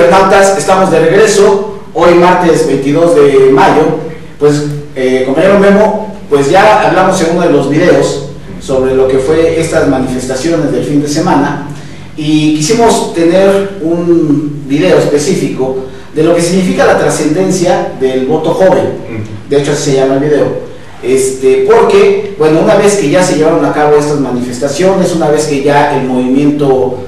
internautas, estamos de regreso, hoy martes 22 de mayo, pues compañero Memo, pues ya hablamos en uno de los videos sobre lo que fue estas manifestaciones del fin de semana y quisimos tener un video específico de lo que significa la trascendencia del voto joven, de hecho así se llama el video. Porque, bueno, una vez que ya se llevaron a cabo estas manifestaciones, una vez que ya el movimiento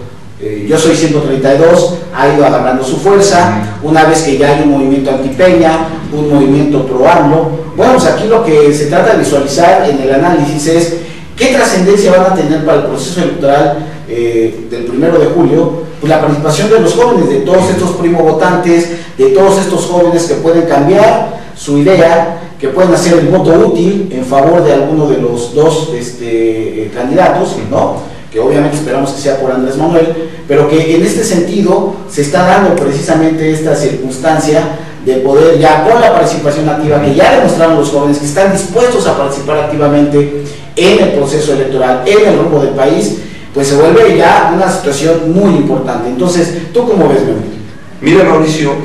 Yo Soy 132 ha ido agarrando su fuerza, una vez que ya hay un movimiento anti-Peña, un movimiento pro-AMLO, bueno, pues aquí lo que se trata de visualizar en el análisis es qué trascendencia van a tener para el proceso electoral del 1 de julio, pues la participación de los jóvenes, de todos estos primo votantes, de todos estos jóvenes que pueden cambiar su idea, que pueden hacer el voto útil en favor de alguno de los dos candidatos, ¿no? Que obviamente esperamos que sea por Andrés Manuel, pero que en este sentido se está dando precisamente esta circunstancia de poder ya con la participación activa que ya demostraron los jóvenes que están dispuestos a participar activamente en el proceso electoral, en el rumbo del país, pues se vuelve ya una situación muy importante. Entonces, ¿tú cómo ves, Memo? Mira, Mauricio,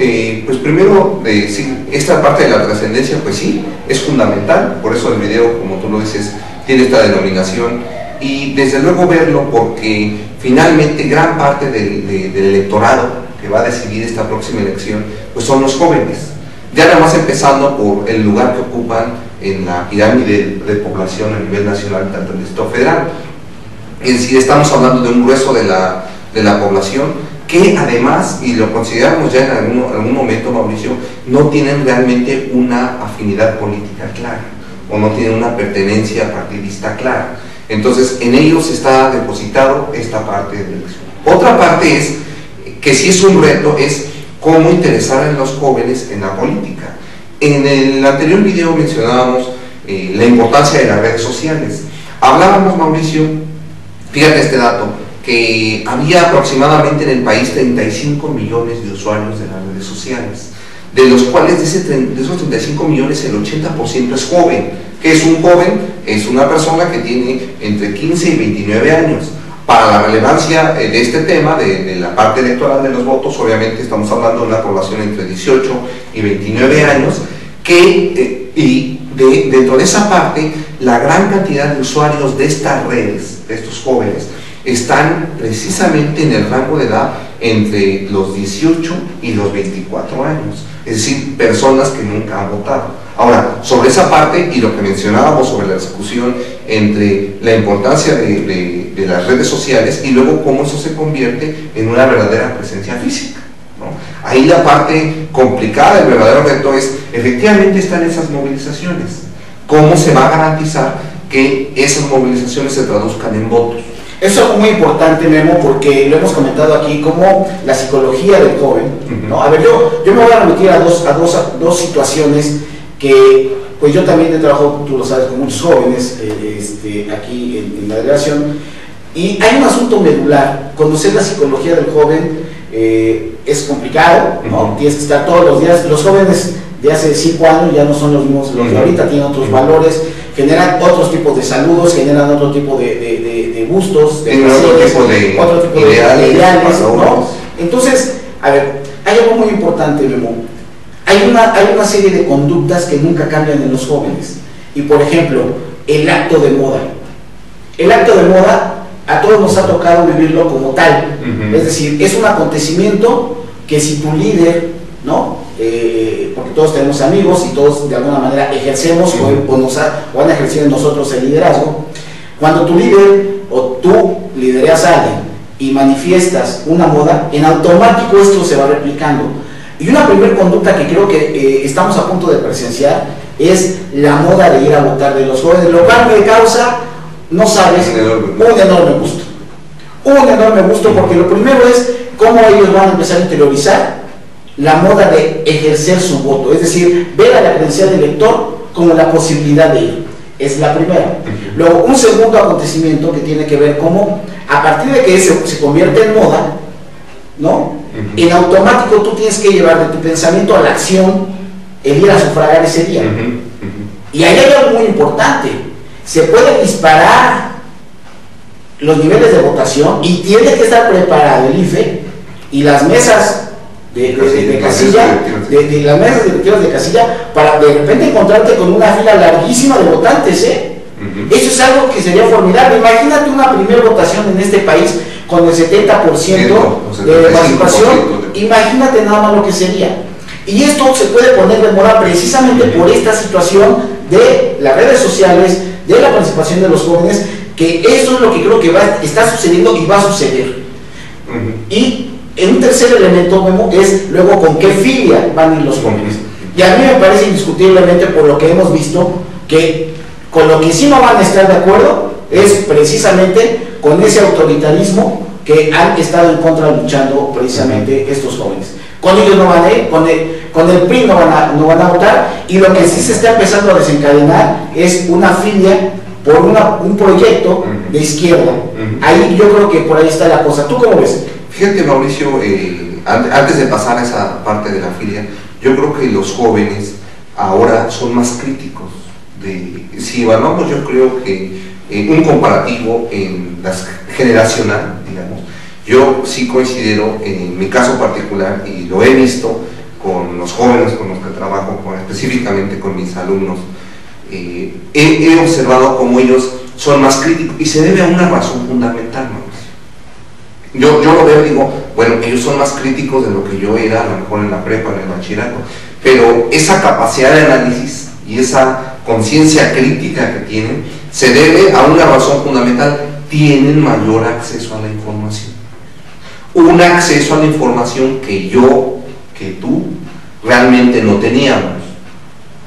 pues primero, sí, esta parte de la trascendencia, pues sí, es fundamental, por eso el video, como tú lo dices, tiene esta denominación, y desde luego verlo porque finalmente gran parte del electorado que va a decidir esta próxima elección, pues son los jóvenes, ya nada más empezando por el lugar que ocupan en la pirámide de población a nivel nacional, tanto en el Distrito Federal. Es decir, estamos hablando de un grueso de la población que además, y lo consideramos ya en algún momento, Mauricio, no tienen realmente una afinidad política clara o no tienen una pertenencia partidista clara. Entonces, en ellos está depositado esta parte de la elección. Otra parte es, que sí es un reto, es cómo interesar a los jóvenes en la política. En el anterior video mencionábamos la importancia de las redes sociales. Hablábamos, Mauricio, fíjate este dato, que había aproximadamente en el país 35 millones de usuarios de las redes sociales, de los cuales de esos 35 millones el 80% es joven. ¿Qué es un joven? Es una persona que tiene entre 15 y 29 años. Para la relevancia de este tema, de la parte electoral de los votos, obviamente estamos hablando de una población entre 18 y 29 años, dentro de esa parte, la gran cantidad de usuarios de estas redes, de estos jóvenes, están precisamente en el rango de edad entre los 18 y los 24 años, es decir, personas que nunca han votado. Ahora, sobre esa parte y lo que mencionábamos sobre la discusión entre la importancia de las redes sociales y luego cómo eso se convierte en una verdadera presencia física, ¿no? Ahí la parte complicada, el verdadero reto es, efectivamente están esas movilizaciones, ¿cómo se va a garantizar que esas movilizaciones se traduzcan en votos? Eso es algo muy importante, Memo, porque lo hemos comentado aquí, como la psicología del joven, ¿no? A ver, yo me voy a remitir a dos situaciones que, pues yo también he trabajado, tú lo sabes, con muchos jóvenes aquí en la delegación, y hay un asunto medular. Conocer la psicología del joven es complicado, ¿no? Tienes que estar todos los días. Los jóvenes de hace 5 años ya no son los mismos, los de ahorita tienen otros valores, generan otros tipos de saludos, generan otro tipo de gustos, otro tipo de ideales, ¿no? Entonces, a ver, hay algo muy importante, Memo. Hay una serie de conductas que nunca cambian en los jóvenes. Y por ejemplo, el acto de moda. El acto de moda a todos nos ha tocado vivirlo como tal. Es decir, es un acontecimiento que si tu líder, ¿no? Porque todos tenemos amigos y todos de alguna manera ejercemos o han ejercido en nosotros el liderazgo. Cuando tu líder o tú lideras a alguien y manifiestas una moda, en automático esto se va replicando. Y una primera conducta que creo que estamos a punto de presenciar es la moda de ir a votar de los jóvenes, lo cual me causa, no sabes, un enorme gusto. Un enorme gusto, porque lo primero es cómo ellos van a empezar a interiorizar la moda de ejercer su voto, es decir, ver a la credencial del elector como la posibilidad de ir. Es la primera. Luego, un segundo acontecimiento que tiene que ver cómo, a partir de que se convierte en moda, ¿no? En automático tú tienes que llevar de tu pensamiento a la acción el ir a sufragar ese día. Y ahí hay algo muy importante. Se pueden disparar los niveles de votación y tiene que estar preparado el IFE y las mesas de casilla, de las mesas directivas de casilla, para de repente encontrarte con una fila larguísima de votantes, Eso es algo que sería formidable. Imagínate una primera votación en este país con el 70% de participación, imagínate nada más lo que sería. Y esto se puede poner de moda precisamente por esta situación de las redes sociales, de la participación de los jóvenes, que eso es lo que creo que está sucediendo y va a suceder. Y en un tercer elemento, Memo, es luego con qué filia van a ir los jóvenes. Y a mí me parece indiscutiblemente, por lo que hemos visto, que con lo que sí no van a estar de acuerdo es precisamente con ese autoritarismo que han estado en contra luchando precisamente estos jóvenes. Con ellos no van a ir, con el PRI no van a votar, y lo que sí se está empezando a desencadenar es una filia por un proyecto de izquierda. Ahí yo creo que por ahí está la cosa. ¿Tú cómo ves? Fíjate, Mauricio, antes de pasar a esa parte de la filia, yo creo que los jóvenes ahora son más críticos. Si evaluamos, yo creo que un comparativo en la generacional, digamos, yo sí considero, en mi caso particular, y lo he visto con los jóvenes con los que trabajo, específicamente con mis alumnos, he observado cómo ellos son más críticos, y se debe a una razón fundamental, Yo lo veo y digo, bueno, ellos son más críticos de lo que yo era, a lo mejor en la prepa, en el bachillerato, pero esa capacidad de análisis y esa conciencia crítica que tienen se debe a una razón fundamental: tienen mayor acceso a la información, un acceso a la información que yo, que tú, realmente no teníamos.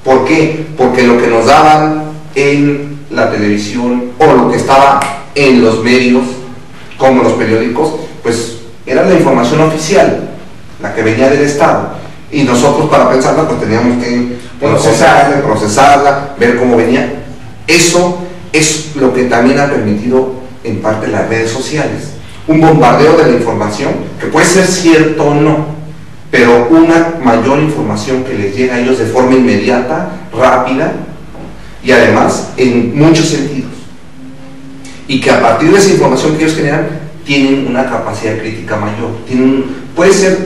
¿Por qué? Porque lo que nos daban en la televisión o lo que estaba en los medios, como los periódicos, pues era la información oficial, la que venía del Estado, y nosotros para pensarla pues teníamos que procesarla, ver cómo venía. Eso es lo que también ha permitido en parte las redes sociales, un bombardeo de la información que puede ser cierto o no, pero una mayor información que les llega a ellos de forma inmediata, rápida, y además en muchos sentidos, y que a partir de esa información que ellos generan tienen una capacidad crítica mayor. Puede ser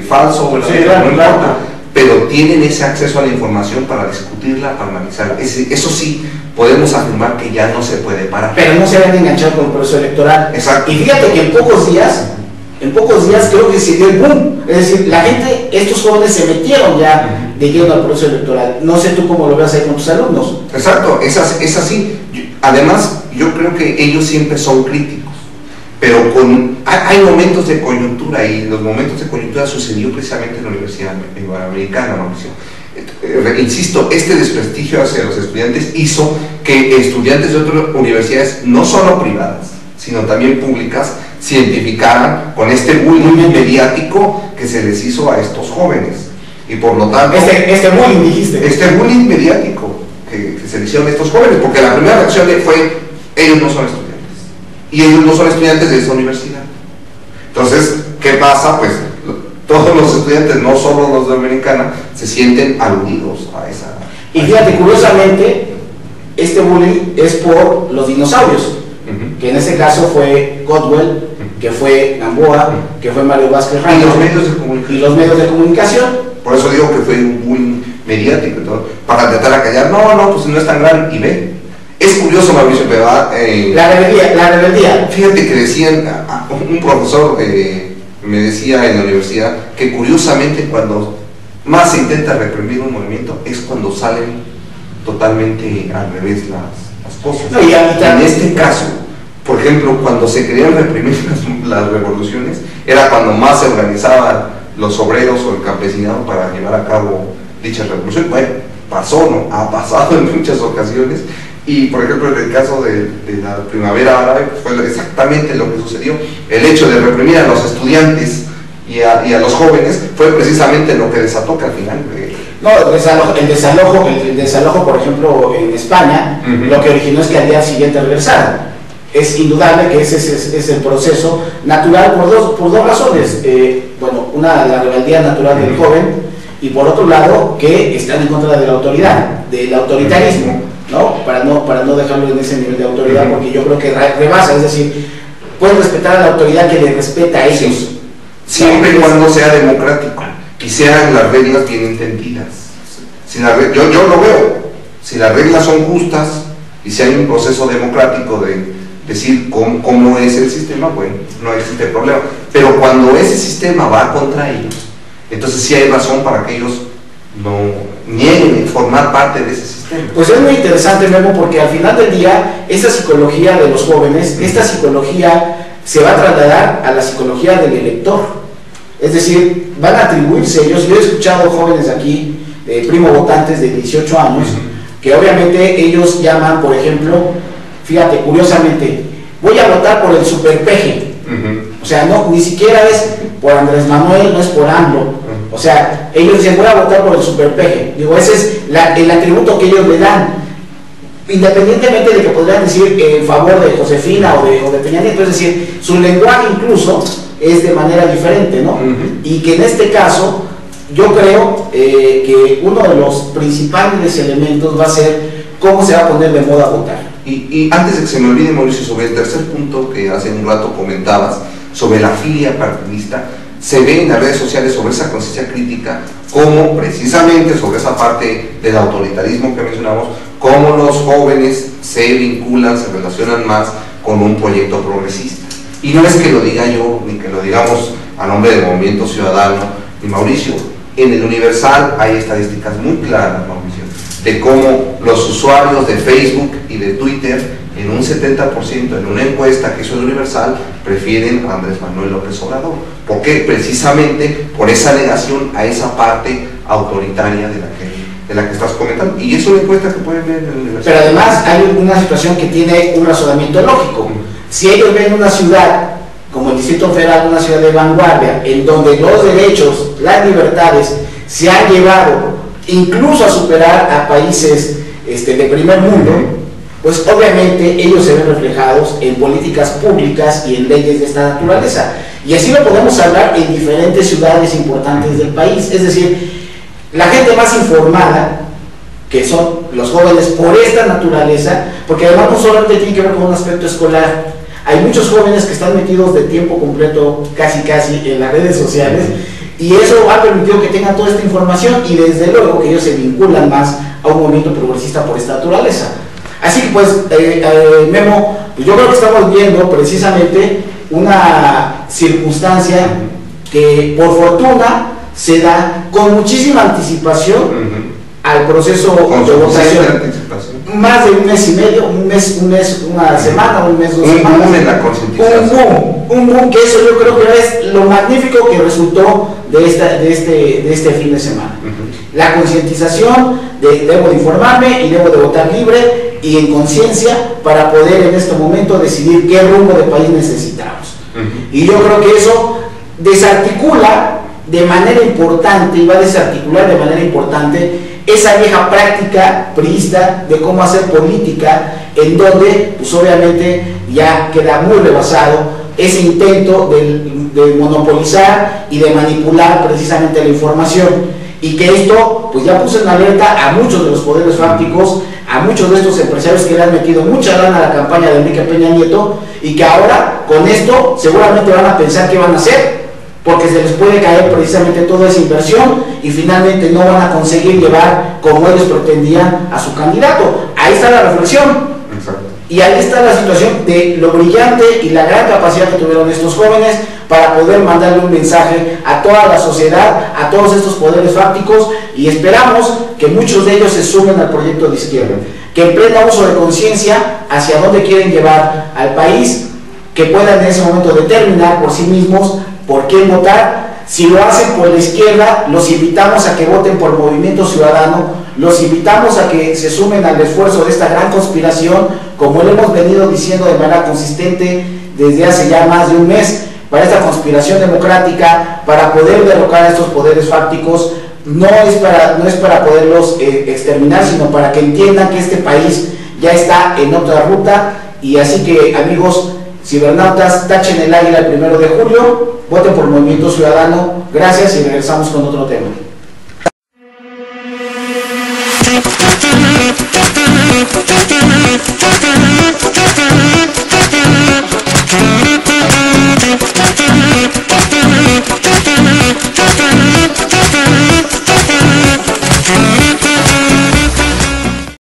falso, no importa, pero tienen ese acceso a la información para discutirla, para analizarla. Eso sí, podemos afirmar que ya no se puede parar. Pero no se van a enganchar con el proceso electoral. Exacto. Y fíjate que en pocos días creo que se dio el boom. Es decir, la gente, estos jóvenes se metieron ya de lleno al proceso electoral. No sé tú cómo lo ves ahí con tus alumnos. Exacto, es así. Además, yo creo que ellos siempre son críticos, pero hay momentos de coyuntura, y los momentos de coyuntura sucedió precisamente en la Universidad Iberoamericana, Mauricio. Insisto, este desprestigio hacia los estudiantes hizo que estudiantes de otras universidades, no solo privadas, sino también públicas, se identificaran con este bullying mediático que se les hizo a estos jóvenes. Y por lo tanto, este bullying, dijiste. Este bullying mediático que se le hicieron a estos jóvenes, porque la primera reacción fue: ellos no son estudiantes, y ellos no son estudiantes de esa universidad. Entonces, ¿qué pasa? Pues todos los estudiantes, no solo los de Americana, se sienten aludidos a esa... Y fíjate, curiosamente, este bullying es por los dinosaurios, que en este caso fue Godwell, que fue Gamboa, que fue Mario Vázquez Raño, y los medios de comunicación. Por eso digo que fue un bullying mediático y todo, para tratar de callar. No, pues no es tan grande, y ve. Es curioso, Mauricio, pero la rebeldía. Fíjate que decían, un profesor me decía en la universidad que curiosamente cuando más se intenta reprimir un movimiento es cuando salen totalmente al revés las cosas. No, en este caso, por ejemplo, cuando se querían reprimir las revoluciones, era cuando más se organizaban los obreros o el campesinado para llevar a cabo dicha revolución. Bueno, ha pasado en muchas ocasiones. Y por ejemplo, en el caso de la primavera árabe, fue exactamente lo que sucedió. El hecho de reprimir a los estudiantes y a los jóvenes fue precisamente lo que desató que al final... No, el desalojo, por ejemplo, en España, lo que originó es que al día siguiente regresaran. Es indudable que ese es el proceso natural por dos razones. Bueno, una, la rebeldía natural del joven, y por otro lado, que están en contra de la autoridad, del autoritarismo, ¿no? Para no dejarlo en ese nivel de autoridad, porque yo creo que rebasa, es decir, pueden respetar a la autoridad que les respeta a ellos. siempre y cuando sea democrático y sean las reglas bien entendidas. Si yo lo veo, si las reglas son justas y si hay un proceso democrático de decir cómo es el sistema, bueno, no existe problema. Pero cuando ese sistema va contra ellos, entonces sí hay razón para que ellos no nieguen formar parte de ese sistema. Pues es muy interesante, Memo, porque al final del día, esta psicología de los jóvenes, esta psicología se va a trasladar a la psicología del elector. Es decir, van a atribuirse ellos. Yo he escuchado jóvenes aquí, primo votantes de 18 años, que obviamente ellos llaman, por ejemplo, fíjate, curiosamente, voy a votar por el superpeje. O sea, no, ni siquiera es por Andrés Manuel, no es por AMLO. O sea, ellos dicen, voy a votar por el superpeje. Digo, ese es el atributo que ellos le dan. Independientemente de que podrían decir en favor de Josefina o de Peña Nieto, es decir, su lenguaje incluso es de manera diferente, ¿no? Y que en este caso, yo creo que uno de los principales elementos va a ser cómo se va a poner de moda votar. Y antes de que se me olvide, Mauricio, sobre el tercer punto que hace un rato comentabas, sobre la filia partidista, se ve en las redes sociales sobre esa conciencia crítica, como precisamente sobre esa parte del autoritarismo que mencionamos, cómo los jóvenes se vinculan, se relacionan más con un proyecto progresista. Y no es que lo diga yo, ni que lo digamos a nombre del Movimiento Ciudadano, ni Mauricio. En el Universal hay estadísticas muy claras, Mauricio, de cómo los usuarios de Facebook y de Twitter, en un 70%, en una encuesta que hizo el Universal, prefieren a Andrés Manuel López Obrador. ¿Por qué? Precisamente por esa negación a esa parte autoritaria de la que estás comentando. Y es una encuesta que pueden ver en el Universal. Pero además hay una situación que tiene un razonamiento lógico. Si ellos ven una ciudad como el Distrito Federal, una ciudad de vanguardia, en donde los derechos, las libertades se han llevado incluso a superar a países de primer mundo, pues obviamente ellos se ven reflejados en políticas públicas y en leyes de esta naturaleza. Y así lo podemos hablar en diferentes ciudades importantes del país. Es decir, la gente más informada, que son los jóvenes por esta naturaleza, porque además no solamente tiene que ver con un aspecto escolar. Hay muchos jóvenes que están metidos de tiempo completo, casi en las redes sociales, y eso ha permitido que tengan toda esta información y desde luego que ellos se vinculan más a un movimiento progresista por esta naturaleza. Así que pues, Memo, pues yo creo que estamos viendo precisamente una circunstancia que por fortuna se da con muchísima anticipación al proceso de votación. Más de un mes y medio, una semana, un mes, 2 semanas. Un boom en la concientización. Un boom, que eso yo creo que es lo magnífico que resultó de este fin de semana. La concientización de debo de informarme y debo de votar libre y en conciencia para poder en este momento decidir qué rumbo de país necesitamos. Y yo creo que eso desarticula de manera importante, y va a desarticular de manera importante esa vieja práctica priista de cómo hacer política, en donde pues obviamente ya queda muy rebasado ese intento de monopolizar y de manipular precisamente la información, y que esto pues ya puso en alerta a muchos de los poderes fácticos, a muchos de estos empresarios que le han metido mucha lana a la campaña de Enrique Peña Nieto, y que ahora con esto seguramente van a pensar qué van a hacer, porque se les puede caer precisamente toda esa inversión y finalmente no van a conseguir llevar como ellos pretendían a su candidato. Ahí está la reflexión. Exacto. Y ahí está la situación de lo brillante y la gran capacidad que tuvieron estos jóvenes para poder mandarle un mensaje a toda la sociedad, a todos estos poderes fácticos, y esperamos que muchos de ellos se sumen al proyecto de izquierda, que en pleno uso de conciencia hacia dónde quieren llevar al país, que puedan en ese momento determinar por sí mismos por quién votar. Si lo hacen por la izquierda, los invitamos a que voten por Movimiento Ciudadano, los invitamos a que se sumen al esfuerzo de esta gran conspiración, como lo hemos venido diciendo de manera consistente desde hace ya más de un mes, para esta conspiración democrática, para poder derrocar a estos poderes fácticos. No es para poderlos exterminar, sino para que entiendan que este país ya está en otra ruta. Y así que, amigos cibernautas, tachen el águila el 1 de julio, voten por Movimiento Ciudadano. Gracias y regresamos con otro tema.